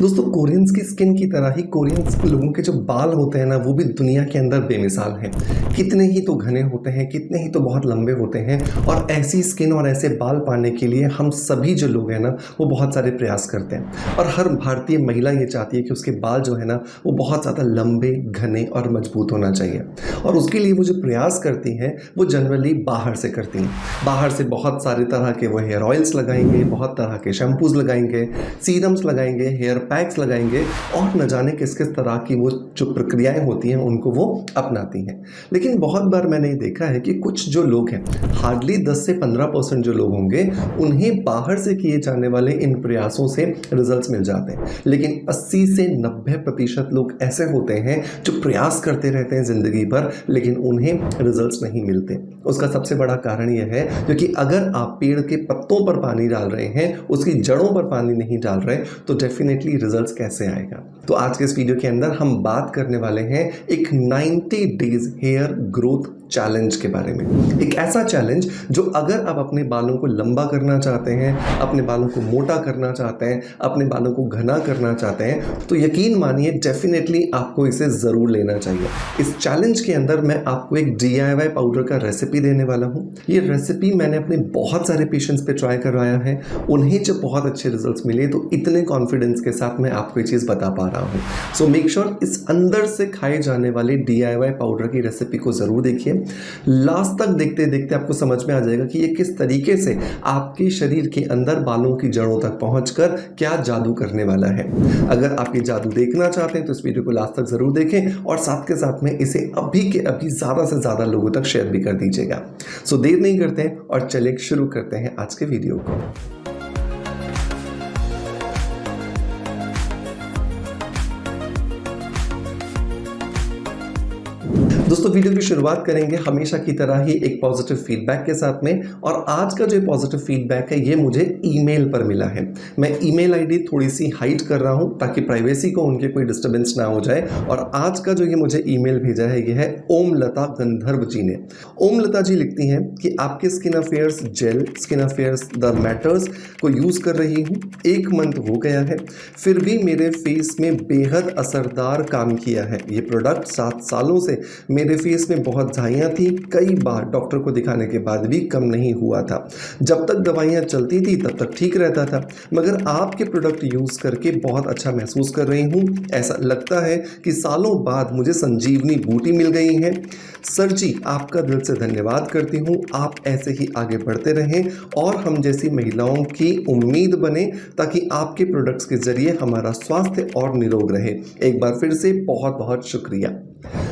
दोस्तों कोरियंस की स्किन की तरह ही कोरियंस लोगों के जो बाल होते हैं ना वो भी दुनिया के अंदर बेमिसाल हैं। कितने ही तो घने होते हैं, कितने ही तो बहुत लंबे होते हैं और ऐसी स्किन और ऐसे बाल पाने के लिए हम सभी जो लोग हैं ना वो बहुत सारे प्रयास करते हैं और हर भारतीय महिला ये चाहती है कि उसके बाल जो है ना वो बहुत ज़्यादा लंबे, घने और मजबूत होना चाहिए। और उसके लिए वो जो प्रयास करती हैं वो जनरली बाहर से करती हैं। बाहर से बहुत सारे तरह के वो हेयर ऑयल्स लगाएंगे, बहुत तरह के शैम्पूज़ लगाएंगे, सीरम्स लगाएंगे, हेयर पैक्स लगाएंगे और न जाने किस किस तरह की वो जो प्रक्रियाएं होती हैं उनको वो अपनाती हैं। लेकिन बहुत बार मैंने ये देखा है कि कुछ जो लोग हैं, हार्डली 10 से 15% जो लोग होंगे, उन्हें बाहर से किए जाने वाले इन प्रयासों से रिजल्ट्स मिल जाते हैं। लेकिन 80 से 90% लोग ऐसे होते हैं जो प्रयास करते रहते हैं ज़िंदगी भर, लेकिन उन्हें रिजल्ट्स नहीं मिलते। उसका सबसे बड़ा कारण यह है क्योंकि अगर आप पेड़ के पत्तों पर पानी डाल रहे हैं, उसकी जड़ों पर पानी नहीं डाल रहे, तो डेफिनेटली रिजल्ट्स कैसे आएगा। तो आज के इस वीडियो के अंदर हम बात करने वाले हैं एक 90 डेज हेयर ग्रोथ चैलेंज के बारे में। एक ऐसा चैलेंज जो अगर आप अपने बालों को लंबा करना चाहते हैं, अपने बालों को मोटा करना चाहते हैं, अपने बालों को घना करना चाहते हैं, तो यकीन मानिए डेफिनेटली आपको इसे ज़रूर लेना चाहिए। इस चैलेंज के अंदर मैं आपको एक DIY पाउडर का रेसिपी देने वाला हूँ। ये रेसिपी मैंने अपने बहुत सारे पेशेंट्स पे ट्राई करवाया है। उन्हें जब बहुत अच्छे रिजल्ट्स मिले तो इतने कॉन्फिडेंस के साथ मैं आपको ये चीज़ बता पा रहा हूँ। सो मेक श्योर इस अंदर से खाए जाने वाले DIY पाउडर की रेसिपी को ज़रूर देखिए। लास्ट तक देखते देखते आपको समझ में आ जाएगा कि ये किस तरीके से आपके शरीर के अंदर बालों की जड़ों तक पहुंचकर क्या जादू करने वाला है। अगर आप ये जादू देखना चाहते हैं तो इस वीडियो को लास्ट तक जरूर देखें और साथ के साथ में इसे अभी के अभी ज़्यादा से ज़्यादा लोगों तक शेयर भी कर दीजिएगा। सो देर नहीं करते हैं और चलिए शुरू करते हैं आज के वीडियो को। दोस्तों वीडियो की शुरुआत करेंगे हमेशा की तरह ही एक पॉजिटिव फीडबैक के साथ में। और आज का जो पॉजिटिव फीडबैक है ये मुझे ईमेल पर मिला है। मैं ईमेल आईडी थोड़ी सी हाइड कर रहा हूं ताकि प्राइवेसी को उनके कोई डिस्टर्बेंस ना हो जाए। और आज का जो ये मुझे ईमेल भेजा है ये है ओमलता गंधर्व जी ने। ओमलता जी लिखती हैं कि आपके skin affairs gel, skin affairs the matters को यूज़ कर रही हूँ। 1 मंथ हो गया है, फिर भी मेरे फेस में बेहद असरदार काम किया है। ये प्रोडक्ट 7 सालों से मेरे फेस में बहुत झाइयाँ थी। कई बार डॉक्टर को दिखाने के बाद भी कम नहीं हुआ था। जब तक दवाइयाँ चलती थी तब तक ठीक रहता था, मगर आपके प्रोडक्ट यूज़ करके बहुत अच्छा महसूस कर रही हूँ। ऐसा लगता है कि सालों बाद मुझे संजीवनी बूटी मिल गई है। सर जी आपका दिल से धन्यवाद करती हूँ। आप ऐसे ही आगे बढ़ते रहें और हम जैसी महिलाओं की उम्मीद बने ताकि आपके प्रोडक्ट्स के जरिए हमारा स्वास्थ्य और निरोग रहे। एक बार फिर से बहुत बहुत शुक्रिया।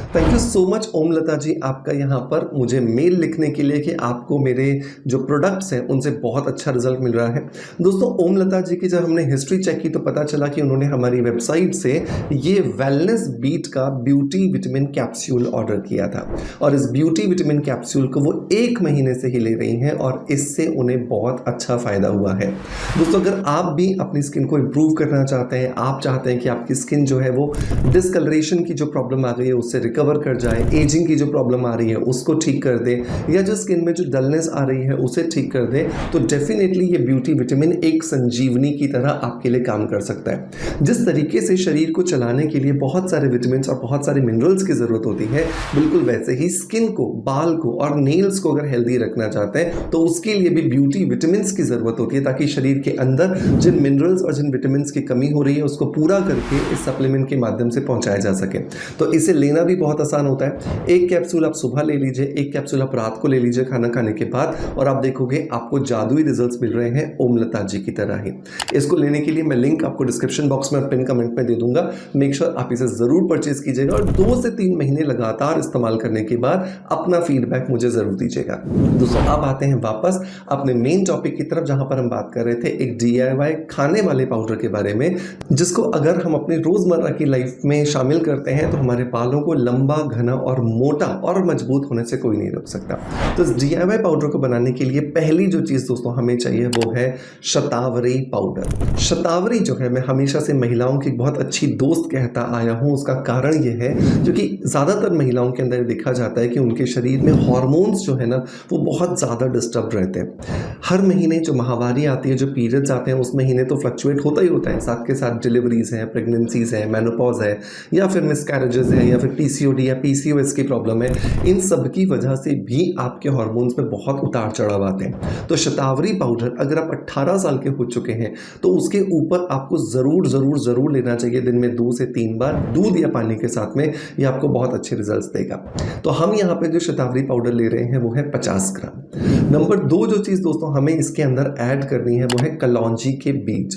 थैंक यू सो मच ओमलता जी आपका यहाँ पर मुझे मेल लिखने के लिए कि आपको मेरे जो प्रोडक्ट्स हैं उनसे बहुत अच्छा रिजल्ट मिल रहा है। दोस्तों ओमलता जी की जब हमने हिस्ट्री चेक की तो पता चला कि उन्होंने हमारी वेबसाइट से ये वेलनेस बीट का ब्यूटी विटामिन कैप्सूल ऑर्डर किया था और इस ब्यूटी विटामिन कैप्सूल को वो 1 महीने से ही ले रही हैं और इससे उन्हें बहुत अच्छा फ़ायदा हुआ है। दोस्तों अगर आप भी अपनी स्किन को इम्प्रूव करना चाहते हैं, आप चाहते हैं कि आपकी स्किन जो है वो डिस्कलरेशन की जो प्रॉब्लम आ गई है उससे रिकवर कर जाए, एजिंग की जो प्रॉब्लम आ रही है उसको ठीक कर दे, या जो स्किन में जो डलनेस आ रही है उसे ठीक कर दे, तो डेफिनेटली ये ब्यूटी विटामिन एक संजीवनी की तरह आपके लिए काम कर सकता है। जिस तरीके से शरीर को चलाने के लिए बहुत सारे विटामिन और बहुत सारे मिनरल्स की ज़रूरत होती है, बिल्कुल वैसे ही स्किन को, बाल को और नेल्स को अगर हेल्दी रखना चाहते हैं तो उसके लिए भी ब्यूटी विटामिन की ज़रूरत होती है ताकि शरीर के अंदर जिन मिनरल्स और जिन विटामिन की कमी हो रही है उसको पूरा करके इस सप्लीमेंट के माध्यम से पहुँचाया जा सके। तो इसे लेना भी बहुत आसान होता है। 1 कैप्सूल आप सुबह ले लीजिए, 1 कैप्सूल आप रात को ले लीजिए खाना खाने के बाद, और आप देखोगे आपको जादुई रिजल्ट्स मिल रहे हैं ओमलता जी की तरह ही। इसको लेने के लिए मैं लिंक आपको डिस्क्रिप्शन बॉक्स में और पिन कमेंट में दे दूंगा। मेक श्योर आप इसे ज़रूर परचेज कीजिएगा और 2 से 3 महीने लगातार इस्तेमाल करने के बाद अपना फीडबैक मुझे ज़रूर दीजिएगा। दोस्तों अब आते हैं वापस अपने मेन टॉपिक की तरफ जहाँ पर हम बात कर रहे थे एक DIY खाने वाले पाउडर के बारे में, जिसको अगर हम अपनी रोज़मर्रा की लाइफ में शामिल करते हैं तो हमारे बालों को लंबा, घना और मोटा और मजबूत होने से कोई नहीं रोक सकता। तो इस DIY पाउडर को बनाने के लिए पहली जो चीज़ दोस्तों हमें चाहिए वो है शतावरी पाउडर। शतावरी जो है मैं हमेशा से महिलाओं की बहुत अच्छी दोस्त कहता आया हूँ। उसका कारण ये है क्योंकि ज़्यादातर महिलाओं के अंदर देखा जाता है कि उनके शरीर में हार्मोन्स जो है ना वो बहुत ज़्यादा डिस्टर्ब रहते हैं। हर महीने जो माहवारी आती है, जो पीरियड्स आते हैं, उस महीने तो फ्लक्चुएट होता ही होता है, साथ के साथ डिलीवरीज हैं, प्रेगनेंसीज हैं, मेनोपॉज है, या फिर मिसकैरेजेस है, या फिर PCOD या PCOS की प्रॉब्लम है। इन सब की वजह से भी आपके हार्मोन्स में बहुत उतार चढ़ाव आते हैं। तो शतावरी पाउडर अगर आप 18 साल के हो चुके हैं तो उसके ऊपर आपको ज़रूर लेना चाहिए, दिन में 2 से 3 बार दूध या पानी के साथ में। ये आपको बहुत अच्छे रिजल्ट्स देगा। तो हम यहाँ पे जो शतावरी पाउडर ले रहे हैं वो है 50 ग्राम। नंबर 2 जो चीज़ दोस्तों हमें इसके अंदर ऐड करनी है वो है कलौंजी के बीज।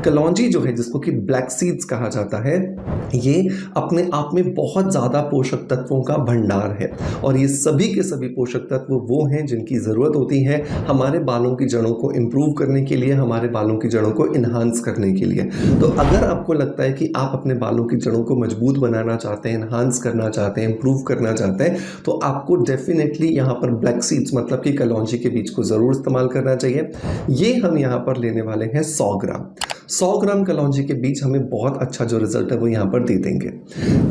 कलौंजी जो है, जिसको कि ब्लैक सीड्स कहा जाता है, ये अपने आप में बहुत ज़्यादा पोषक तत्वों का भंडार है और ये सभी के सभी पोषक तत्व वो हैं जिनकी ज़रूरत होती है हमारे बालों की जड़ों को इम्प्रूव करने के लिए, हमारे बालों की जड़ों को इन्हांस करने के लिए। तो अगर आपको लगता है कि आप अपने बालों की जड़ों को मजबूत बनाना चाहते हैं, इन्हांस करना चाहते हैं, इम्प्रूव करना चाहते हैं, तो आपको डेफिनेटली यहाँ पर ब्लैक सीड्स मतलब कि कलौंजी के बीज को ज़रूर इस्तेमाल करना चाहिए। ये हम यहाँ पर लेने वाले हैं 100 ग्राम। 100 ग्राम कलौंजी के बीज हमें बहुत अच्छा जो रिजल्ट है वो यहाँ पर दे देंगे।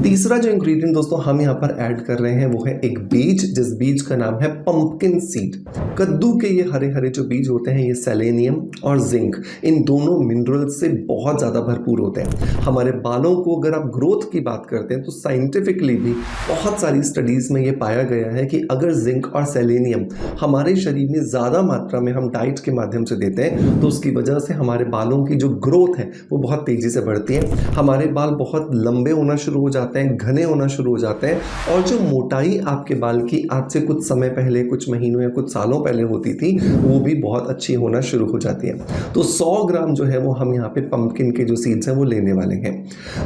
तीसरा जो इंग्रेडिएंट दोस्तों हम यहाँ पर ऐड कर रहे हैं वो है एक बीज, जिस बीज का नाम है पंपकिन सीड। कद्दू के ये हरे हरे जो बीज होते हैं, ये सेलेनियम और जिंक, इन दोनों मिनरल्स से बहुत ज़्यादा भरपूर होते हैं। हमारे बालों को अगर आप ग्रोथ की बात करते हैं तो साइंटिफिकली भी बहुत सारी स्टडीज़ में ये पाया गया है कि अगर जिंक और सेलेनियम हमारे शरीर में ज़्यादा मात्रा में हम डाइट के माध्यम से देते हैं तो उसकी वजह से हमारे बालों की जो ग्रोथ है वो बहुत तेज़ी से बढ़ती है। हमारे बाल बहुत लंबे होना शुरू हो जाते हैं, घने होना शुरू हो जाते हैं, और जो मोटाई आपके बाल की आज से कुछ समय पहले, कुछ महीनों या कुछ सालों पहले होती थी, वो भी बहुत अच्छी होना शुरू हो जाती है। तो 100 ग्राम जो है वो हम यहाँ पे पंपकिन के जो सीड्स हैं वो लेने वाले हैं।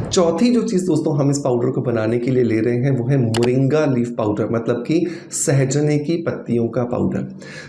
चौथी जो चीज़ दोस्तों हम इस पाउडर को बनाने के लिए ले रहे हैं वो है मोरिंगा लीफ पाउडर, मतलब कि सहजने की पत्तियों का पाउडर।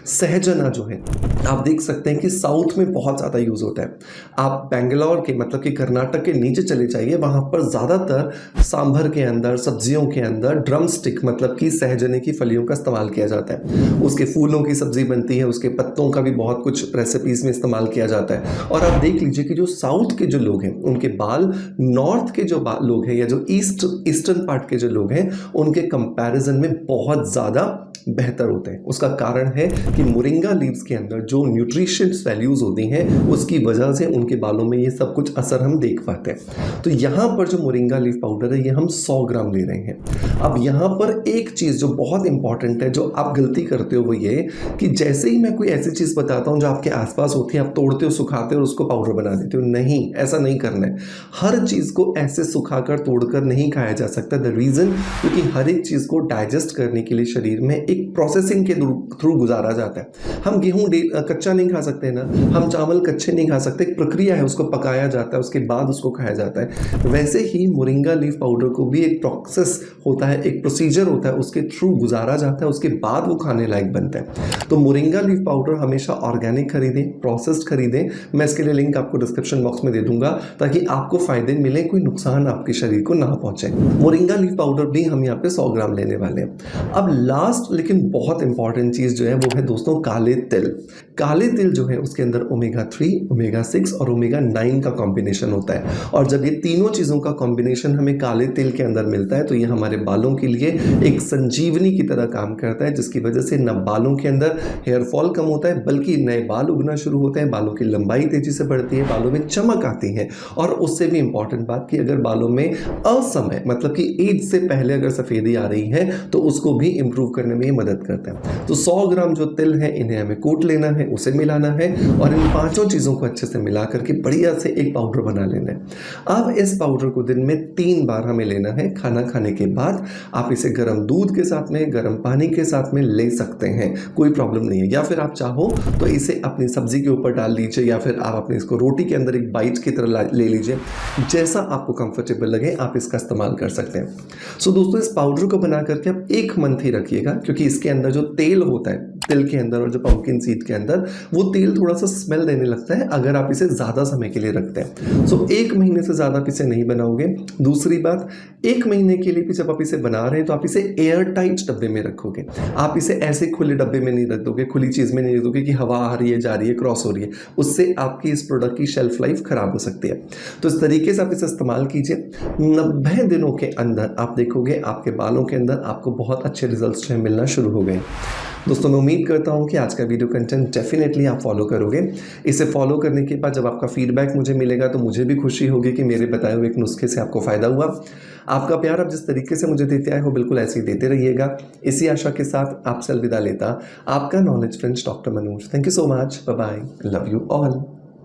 सहजना जो है आप देख सकते हैं कि साउथ में बहुत ज़्यादा यूज़ होता है। आप बेंगलोर के मतलब कि कर्नाटक के नीचे चले जाइए, वहाँ पर ज़्यादातर सांभर के अंदर, सब्जियों के अंदर ड्रम स्टिक मतलब कि सहजने की फलियों का इस्तेमाल किया जाता है। उसके फूलों की सब्जी बनती है, उसके पत्तों का भी बहुत कुछ रेसिपीज़ में इस्तेमाल किया जाता है। और आप देख लीजिए कि जो साउथ के जो लोग हैं उनके बाल नॉर्थ के जो लोग हैं या जो ईस्टर्न पार्ट के जो लोग हैं उनके कंपैरिजन में बहुत ज़्यादा बेहतर होते हैं। उसका कारण है कि मोरिंगा लीव्स के अंदर जो न्यूट्रिशंस वैल्यूज़ होती हैं उसकी वजह से उनके बालों में ये सब कुछ असर हम देख पाते हैं। तो यहाँ पर जो मोरिंगा लीफ पाउडर है ये हम 100 ग्राम ले रहे हैं। अब यहाँ पर एक चीज़ जो बहुत इंपॉर्टेंट है, जो आप गलती करते हो, वो ये कि जैसे ही मैं कोई ऐसी चीज़ बताता हूँ जो आपके आसपास होती है, आप तोड़ते हो, सुखाते हो और उसको पाउडर बना देते हो। नहीं, ऐसा नहीं करना है। हर चीज़ को ऐसे सुखाकर तोड़कर नहीं खाया जा सकता। द रीज़न क्योंकि हर एक चीज़ को डाइजेस्ट करने के लिए शरीर में एक प्रोसेसिंग के थ्रू गुजारा जाता है। हम गेहूं कच्चा नहीं खा सकते ना, हम चावल कच्चे नहीं खा सकते। एक प्रक्रिया है, उसको पकाया जाता है, उसके बाद उसको खाया जाता है। वैसे ही मोरिंगा लीफ पाउडर को भी एक प्रोसेस होता है, एक प्रोसीजर होता है, उसके थ्रू गुजारा जाता है, उसके बाद वो खाने लायक बनता है। तो मोरिंगा लीफ पाउडर हमेशा ऑर्गेनिक खरीदें, प्रोसेस्ड खरीदें। मैं इसके लिए लिंक आपको डिस्क्रिप्शन बॉक्स में दे दूंगा ताकि आपको फायदे मिले, कोई नुकसान आपके शरीर को ना पहुंचे। मोरिंगा लीफ पाउडर भी हम यहाँ पे 100 ग्राम लेने वाले हैं। अब लास्ट लेकिन बहुत इंपॉर्टेंट चीज़ जो है वो है दोस्तों काले तिल। काले तिल जो है उसके अंदर ओमेगा 3, ओमेगा 6 और ओमेगा 9 का कॉम्बिनेशन होता है, और जब ये तीनों चीज़ों का कॉम्बिनेशन हमें काले तिल के अंदर मिलता है तो ये हमारे बालों के लिए एक संजीवनी की तरह काम करता है, जिसकी वजह से न बालों के अंदर हेयर फॉल कम होता है बल्कि नए बाल उगना शुरू होते हैं, बालों की लंबाई तेजी से बढ़ती है, बालों में चमक आती है। और उससे भी इंपॉर्टेंट बात कि अगर बालों में असमय मतलब कि एज से पहले अगर सफ़ेदी आ रही है तो उसको भी इंप्रूव करने में ये मदद करता है। तो 100 ग्राम जो तिल है इन्हें हमें कूट लेना है, उसे मिलाना है और इन पांचों चीज़ों को अच्छे से मिला करके बढ़िया से एक पाउडर बना लेना है। अब इस पाउडर को दिन में 3 बार हमें लेना है। खाना खाने के बाद आप इसे गर्म दूध के साथ में, गर्म पानी के साथ में ले सकते हैं, कोई प्रॉब्लम नहीं है। या फिर आप चाहो तो इसे अपनी सब्जी के ऊपर डाल लीजिए, या फिर आप अपने इसको रोटी के अंदर एक बाइट की तरह ले लीजिए। जैसा आपको कंफर्टेबल लगे आप इसका इस्तेमाल कर सकते हैं। सो दोस्तों, इस पाउडर को बना करके आप 1 मंथ ही रखिएगा, क्योंकि इसके अंदर जो तेल होता है तिल के अंदर और जो पंपकिन सीड के अंदर, वो तेल थोड़ा सा स्मेल देने लगता है अगर आप इसे ज़्यादा समय के लिए रखते हैं। सो 1 महीने से ज़्यादा आप इसे नहीं बनाओगे। दूसरी बात, 1 महीने के लिए भी जब आप इसे बना रहे हैं तो आप इसे एयर टाइट डब्बे में रखोगे। आप इसे ऐसे खुले डब्बे में नहीं रख दोगे, खुली चीज़ में नहीं रख दोगे कि हवा आ रही है, जा रही है, क्रॉस हो रही है। उससे आपकी इस प्रोडक्ट की शेल्फ लाइफ खराब हो सकती है। तो इस तरीके से आप इसे इस्तेमाल कीजिए। 90 दिनों के अंदर आप देखोगे आपके बालों के अंदर आपको बहुत अच्छे रिजल्ट्स जो है मिलना शुरू हो गए। दोस्तों, मैं उम्मीद करता हूँ कि आज का वीडियो कंटेंट डेफिनेटली आप फॉलो करोगे। इसे फॉलो करने के बाद जब आपका फीडबैक मुझे मिलेगा तो मुझे भी खुशी होगी कि मेरे बताए हुए एक नुस्खे से आपको फ़ायदा हुआ। आपका प्यार आप जिस तरीके से मुझे देते आए हो बिल्कुल ऐसे ही देते रहिएगा। इसी आशा के साथ आपसे अलविदा लेता आपका knowledge friends doctor Manoj. Thank you so much. Bye bye. Love you all.